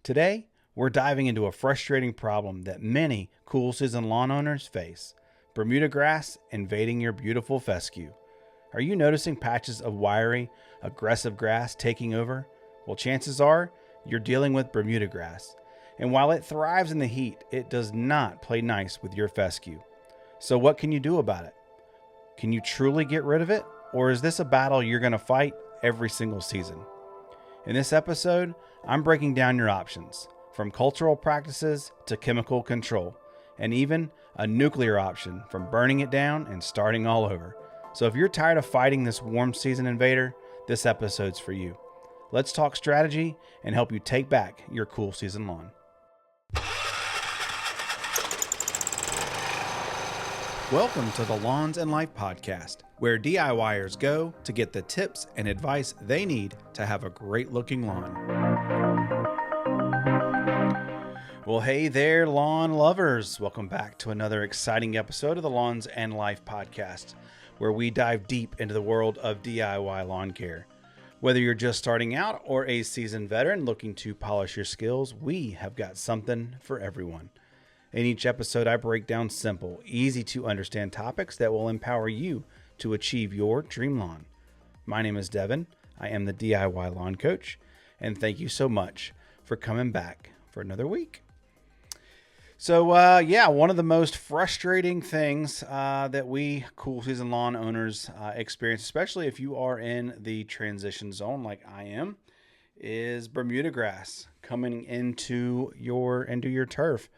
Today, we're diving into a frustrating problem that many cool season lawn owners face: Bermuda grass invading your beautiful fescue. Are you noticing patches of wiry, aggressive grass taking over? Well, chances are you're dealing with Bermuda grass. And while it thrives in the heat, it does not play nice with your fescue. So what can you do about it? Can you truly get rid of it? Or is this a battle you're going to fight every single season? In this episode, I'm breaking down your options, from cultural practices to chemical control, and even a nuclear option from burning it down and starting all over. So if you're tired of fighting this warm season invader, this episode's for you. Let's talk strategy and help you take back your cool season lawn. Welcome to the Lawns and Life podcast, where DIYers go to get the tips and advice they need to have a great looking lawn. Well, hey there, lawn lovers. Welcome back to another exciting episode of the Lawns and Life podcast, where we dive deep into the world of DIY lawn care. Whether you're just starting out or a seasoned veteran looking to polish your skills, we have got something for everyone. In each episode, I break down simple, easy to understand topics that will empower you to achieve your dream lawn. My name is Devin. I am the DIY lawn coach, and thank you so much for coming back for another week. So, one of the most frustrating things that we cool season lawn owners experience, especially if you are in the transition zone like I am, is Bermuda grass coming into your turf.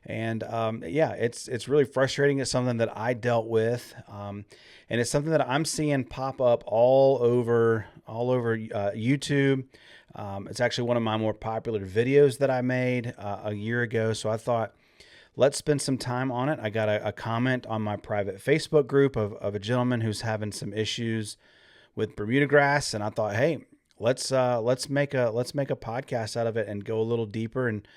And it's really frustrating. It's something that I dealt with, and it's something that I'm seeing pop up all over YouTube. It's actually one of my more popular videos that I made a year ago. So I thought, let's spend some time on it. I got a comment on my private Facebook group of a gentleman who's having some issues with Bermuda grass, and I thought, hey, let's make a podcast out of it and go a little deeper and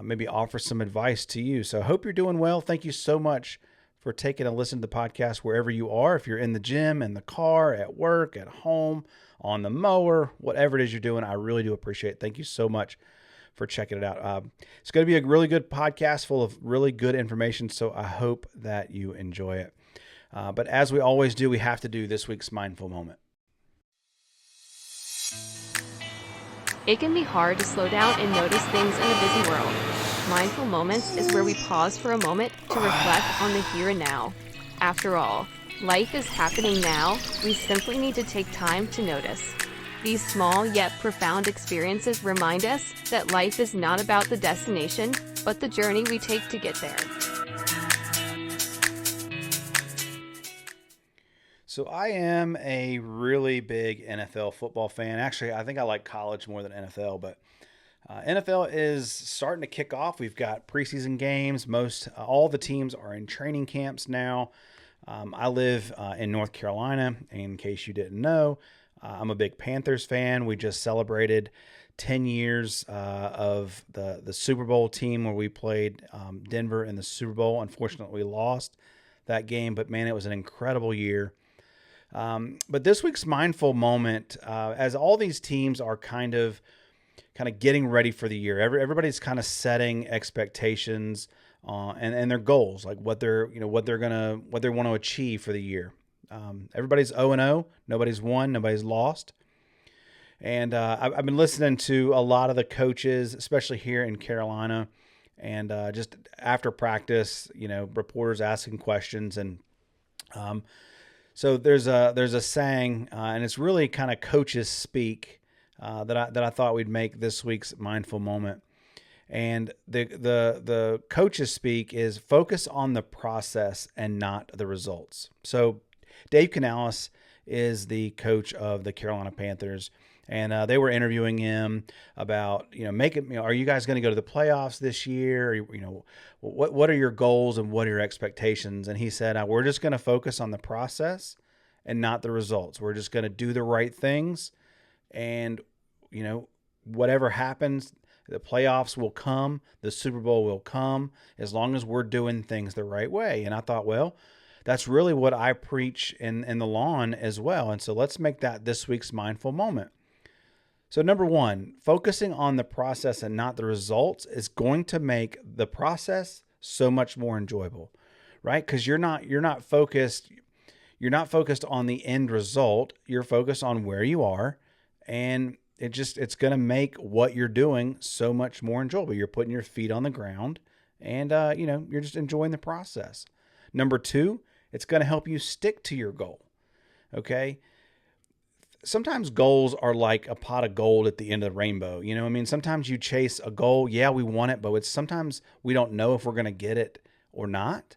maybe offer some advice to you. So I hope you're doing well. Thank you so much for taking a listen to the podcast wherever you are. If you're in the gym, in the car, at work, at home, on the mower, whatever it is you're doing, I really do appreciate it. Thank you so much for checking it out. It's going to be a really good podcast full of really good information, so I hope that you enjoy it. But as we always do, we have to do this week's mindful moment. It can be hard to slow down and notice things in a busy world. Mindful moments is where we pause for a moment to reflect on the here and now. After all, life is happening now. We simply need to take time to notice. These small yet profound experiences remind us that life is not about the destination, but the journey we take to get there. So I am a really big NFL football fan. Actually, I think I like college more than NFL, but NFL is starting to kick off. We've got preseason games. All the teams are in training camps now. I live in North Carolina. In case you didn't know, I'm a big Panthers fan. We just celebrated 10 years of the Super Bowl team where we played Denver in the Super Bowl. Unfortunately, we lost that game, but man, it was an incredible year. But this week's mindful moment, as all these teams are kind of getting ready for the year, everybody's kind of setting expectations and their goals, like what they want to achieve for the year. Everybody's 0-0, nobody's won, nobody's lost. And I've been listening to a lot of the coaches, especially here in Carolina, and just after practice, reporters asking questions and so there's a saying, and it's really kind of coaches speak that I thought we'd make this week's mindful moment. And the coaches speak is focus on the process and not the results. So Dave Canales is the coach of the Carolina Panthers, and they were interviewing him about are you guys going to go to the playoffs this year? What are your goals and what are your expectations? And he said, we're just going to focus on the process and not the results. We're just going to do the right things, and whatever happens, the playoffs will come, the Super Bowl will come, as long as we're doing things the right way. And I thought, well, that's really what I preach in the lawn as well. And so let's make that this week's mindful moment. So number one, focusing on the process and not the results is going to make the process so much more enjoyable, right? Because you're not focused on the end result. You're focused on where you are, and it's going to make what you're doing so much more enjoyable. You're putting your feet on the ground, and you're just enjoying the process. Number two, it's going to help you stick to your goal. Okay. Sometimes goals are like a pot of gold at the end of the rainbow. You know what I mean? Sometimes you chase a goal. Yeah, we want it, but sometimes we don't know if we're going to get it or not.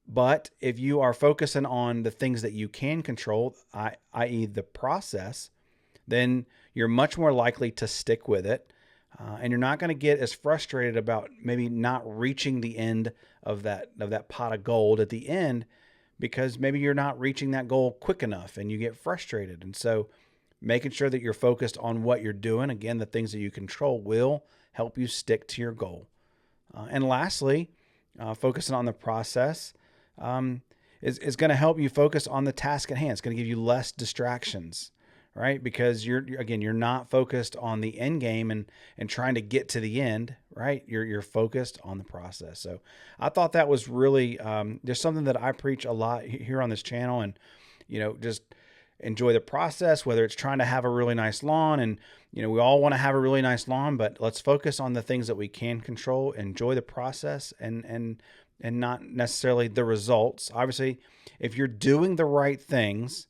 But if you are focusing on the things that you can control, i.e. the process, then you're much more likely to stick with it. And you're not going to get as frustrated about maybe not reaching the end of that pot of gold at the end, because maybe you're not reaching that goal quick enough and you get frustrated. And so making sure that you're focused on what you're doing, again, the things that you control, will help you stick to your goal. And lastly, focusing on the process is going to help you focus on the task at hand. It's going to give you less distractions, right? Because you're not focused on the end game and trying to get to the end, right? You're focused on the process. So I thought that was really just something that I preach a lot here on this channel, and just enjoy the process, whether it's trying to have a really nice lawn. And we all want to have a really nice lawn, but let's focus on the things that we can control, enjoy the process, and not necessarily the results. Obviously, if you're doing the right things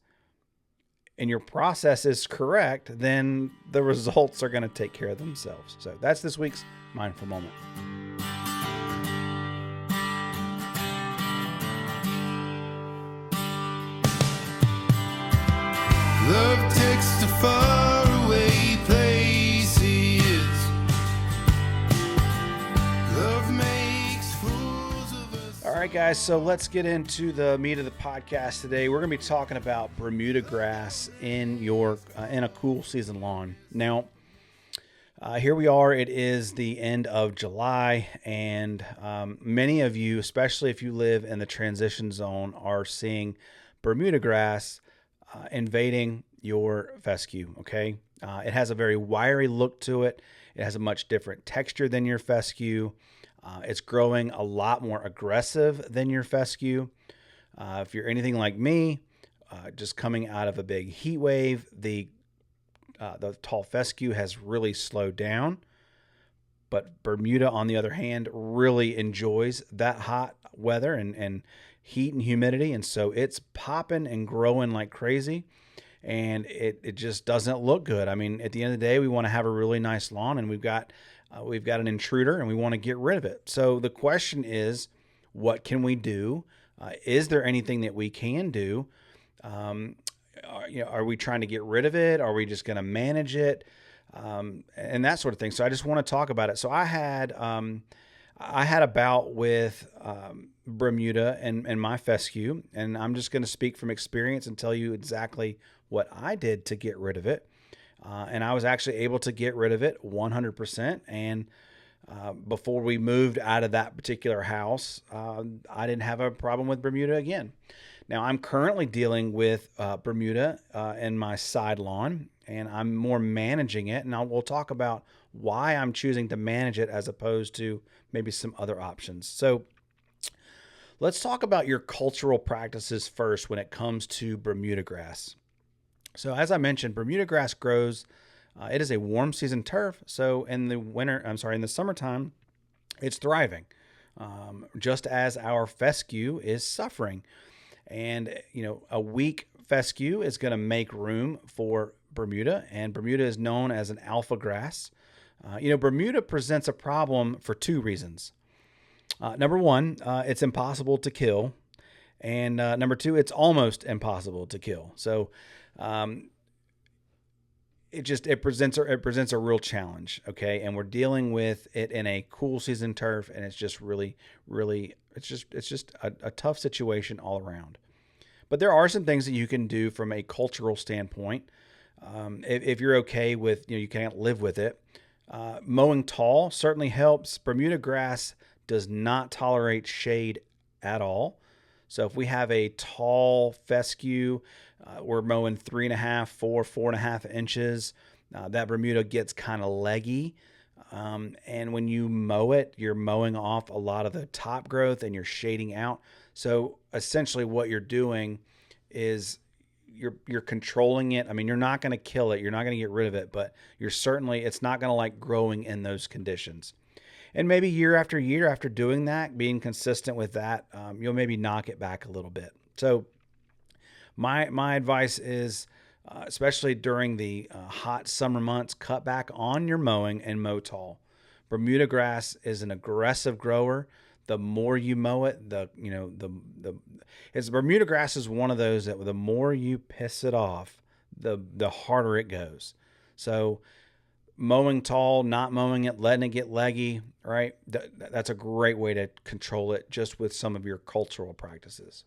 and your process is correct, then the results are going to take care of themselves. So that's this week's Mindful Moment. Love takes to faraway places. Love makes fools of us. All right, guys, so let's get into the meat of the podcast today. We're going to be talking about Bermuda grass in a cool season lawn. Now, here we are. It is the end of July, and many of you, especially if you live in the transition zone, are seeing Bermuda grass invading your fescue. Okay. It has a very wiry look to it. It has a much different texture than your fescue. It's growing a lot more aggressive than your fescue. If you're anything like me, just coming out of a big heat wave, the tall fescue has really slowed down. But Bermuda, on the other hand, really enjoys that hot weather and heat and humidity. And so it's popping and growing like crazy. And it just doesn't look good. I mean, at the end of the day, we want to have a really nice lawn, and we've got an intruder, and we want to get rid of it. So the question is, what can we do? Is there anything that we can do? Are we trying to get rid of it? Are we just going to manage it? And that sort of thing. So I just want to talk about it. So I had a bout with Bermuda and my fescue, and I'm just going to speak from experience and tell you exactly what I did to get rid of it. And I was actually able to get rid of it 100%. And before we moved out of that particular house, I didn't have a problem with Bermuda again. Now, I'm currently dealing with Bermuda in my side lawn, and I'm more managing it. And we'll talk about why I'm choosing to manage it as opposed to maybe some other options. So let's talk about your cultural practices first when it comes to Bermuda grass. So as I mentioned, Bermuda grass grows, it is a warm season turf. So in the summertime, it's thriving, just as our fescue is suffering. And, a weak fescue is going to make room for Bermuda, and Bermuda is known as an alpha grass. Bermuda presents a problem for two reasons. Number one, it's impossible to kill. And number two, it's almost impossible to kill. So it presents a real challenge. Okay. And we're dealing with it in a cool season turf, and it's just really, really, it's just a tough situation all around. But there are some things that you can do from a cultural standpoint. If you're okay with, you can't live with it. Mowing tall certainly helps. Bermuda grass does not tolerate shade at all. So if we have a tall fescue, we're mowing 3.5, 4.5 inches. That Bermuda gets kind of leggy. And when you mow it, you're mowing off a lot of the top growth and you're shading out. So essentially what you're doing is you're controlling it. I mean, you're not going to kill it. You're not going to get rid of it, but it's not going to like growing in those conditions. And maybe year after doing that, being consistent with that, you'll maybe knock it back a little bit. So my advice is, especially during the hot summer months, cut back on your mowing and mow tall. Bermuda grass is an aggressive grower. The more you mow it, it's Bermuda grass is one of those that the more you piss it off, the harder it goes. So mowing tall, not mowing it, letting it get leggy, right? That's a great way to control it just with some of your cultural practices.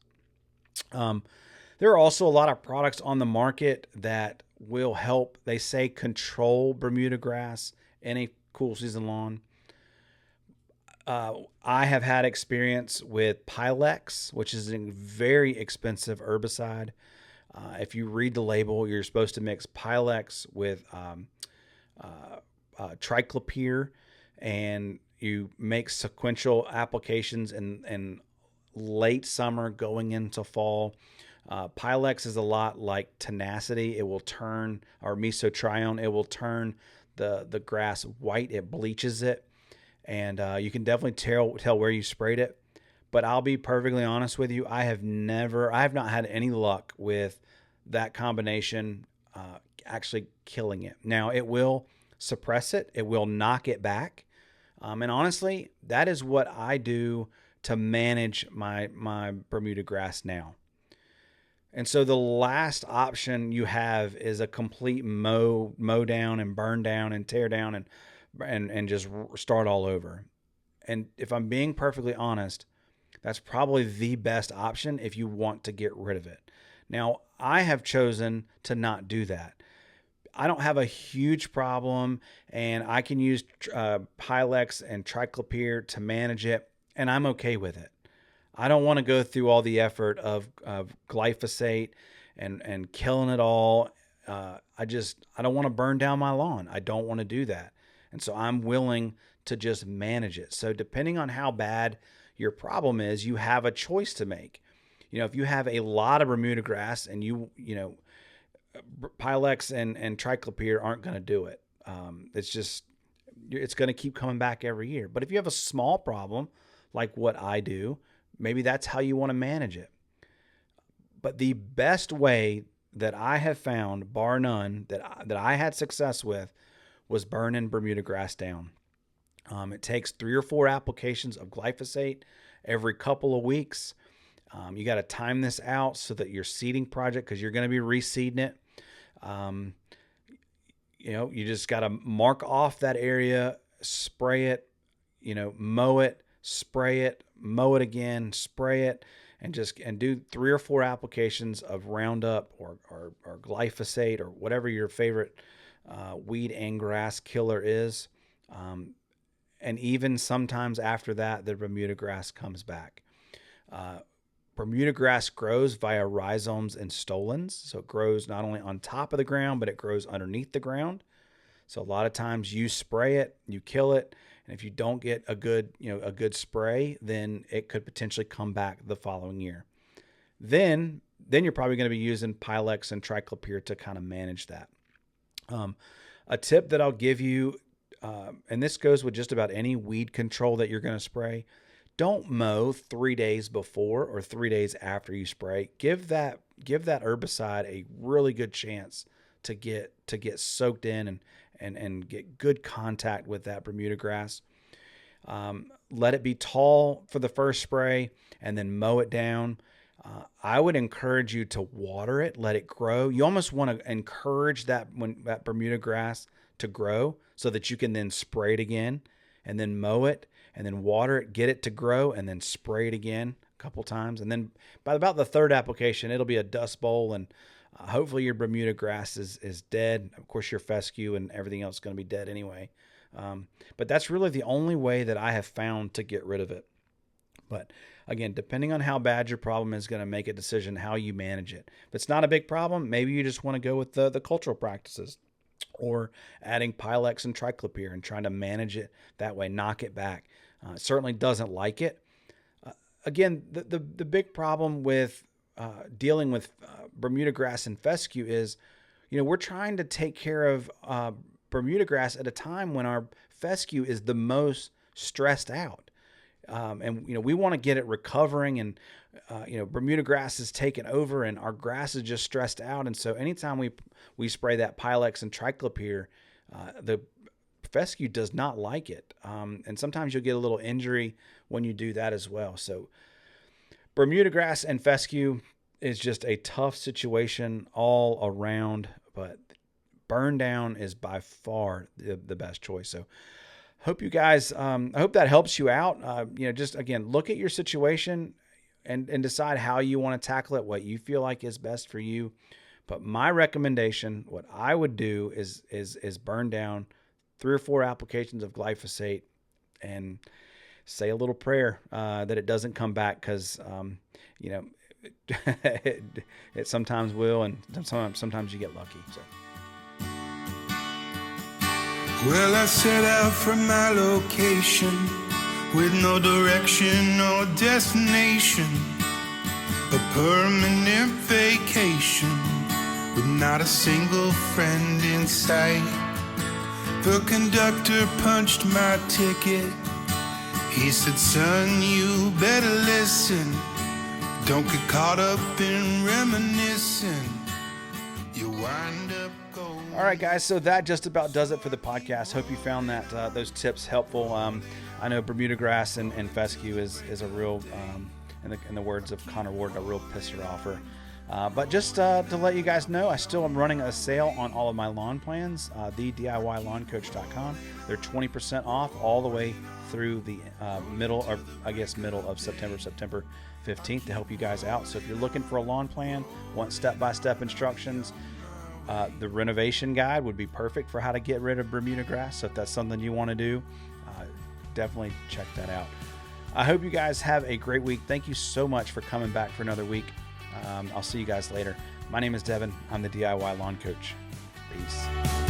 There are also a lot of products on the market that will help, they say, control Bermuda grass in a cool season lawn. I have had experience with Pilex, which is a very expensive herbicide. If you read the label, you're supposed to mix Pilex with triclopyr, and you make sequential applications in late summer going into fall. Pilex is a lot like tenacity. It will turn, or mesotrione, it will turn the grass white. It bleaches it. And you can definitely tell where you sprayed it. But I'll be perfectly honest with you. I have not had any luck with that combination actually killing it. Now, it will suppress it. It will knock it back. And honestly, that is what I do to manage my Bermuda grass now. And so the last option you have is a complete mow down and burn down and tear down and just start all over. And if I'm being perfectly honest, that's probably the best option if you want to get rid of it. Now, I have chosen to not do that. I don't have a huge problem, and I can use Pilex and triclopyr to manage it, and I'm okay with it. I don't want to go through all the effort of glyphosate and killing it all. I don't want to burn down my lawn. I don't want to do that. And so I'm willing to just manage it. So depending on how bad your problem is, you have a choice to make. If you have a lot of Bermuda grass and Pilex and triclopyr aren't going to do it. It's going to keep coming back every year. But if you have a small problem like what I do, maybe that's how you want to manage it. But the best way that I have found, bar none, that I had success with was burning Bermuda grass down. It takes 3 or 4 applications of glyphosate every couple of weeks. You got to time this out so that your seeding project, because you're going to be reseeding it. You just got to mark off that area, spray it, mow it, spray it, mow it again, spray it, and do 3 or 4 applications of Roundup or glyphosate or whatever your favorite weed and grass killer is. And even sometimes after that, the Bermuda grass comes back. Bermuda grass grows via rhizomes and stolons. So it grows not only on top of the ground, but it grows underneath the ground. So a lot of times you spray it, you kill it. And if you don't get a good spray, then it could potentially come back the following year. Then you're probably going to be using Pilex and triclopyr to kind of manage that. A tip that I'll give you, and this goes with just about any weed control that you're going to spray, don't mow 3 days before or 3 days after you spray. Give that herbicide a really good chance to get soaked in and get good contact with that Bermuda grass. Let it be tall for the first spray and then mow it down. I would encourage you to water it, let it grow. You almost want to encourage that Bermuda grass to grow so that you can then spray it again and then mow it and then water it, get it to grow, and then spray it again a couple times. And then by about the 3rd application, it'll be a dust bowl, and hopefully your Bermuda grass is dead. Of course, your fescue and everything else is going to be dead anyway. But that's really the only way that I have found to get rid of it. But again, depending on how bad your problem is going to make a decision how you manage it. If it's not a big problem, maybe you just want to go with the cultural practices. or adding Pilex and triclopyr and trying to manage it that way, knock it back. It certainly doesn't like it. Again, the big problem with dealing with Bermuda grass and fescue is, we're trying to take care of Bermuda grass at a time when our fescue is the most stressed out. And we want to get it recovering, and Bermuda grass is taken over and our grass is just stressed out. And so anytime we spray that Pilex and triclopyr, the fescue does not like it. And sometimes you'll get a little injury when you do that as well. So Bermuda grass and fescue is just a tough situation all around, but burn down is by far the best choice. So hope you guys, I hope that helps you out. Just again, look at your situation and decide how you want to tackle it, what you feel like is best for you. But my recommendation, what I would do is burn down 3 or 4 applications of glyphosate and say a little prayer that it doesn't come back, because it sometimes will, and sometimes you get lucky. So. Well, I set out from my location with no direction or destination, a permanent vacation with not a single friend in sight. The conductor punched my ticket. He said, son, you better listen. Don't get caught up in reminiscing. You wind up going. All right, guys, so that just about does it for the podcast. Hope you found that those tips helpful. I know Bermuda grass and fescue is a real, in the words of Connor Ward, a real pisser offer. But just to let you guys know, I still am running a sale on all of my lawn plans, thediylawncoach.com. They're 20% off all the way through the middle of September 15th, to help you guys out. So if you're looking for a lawn plan, want step-by-step instructions, the renovation guide would be perfect for how to get rid of Bermuda grass. So if that's something you want to do, definitely check that out. I hope you guys have a great week. Thank you so much for coming back for another week. I'll see you guys later. My name is Devin. I'm the DIY Lawn Coach. Peace.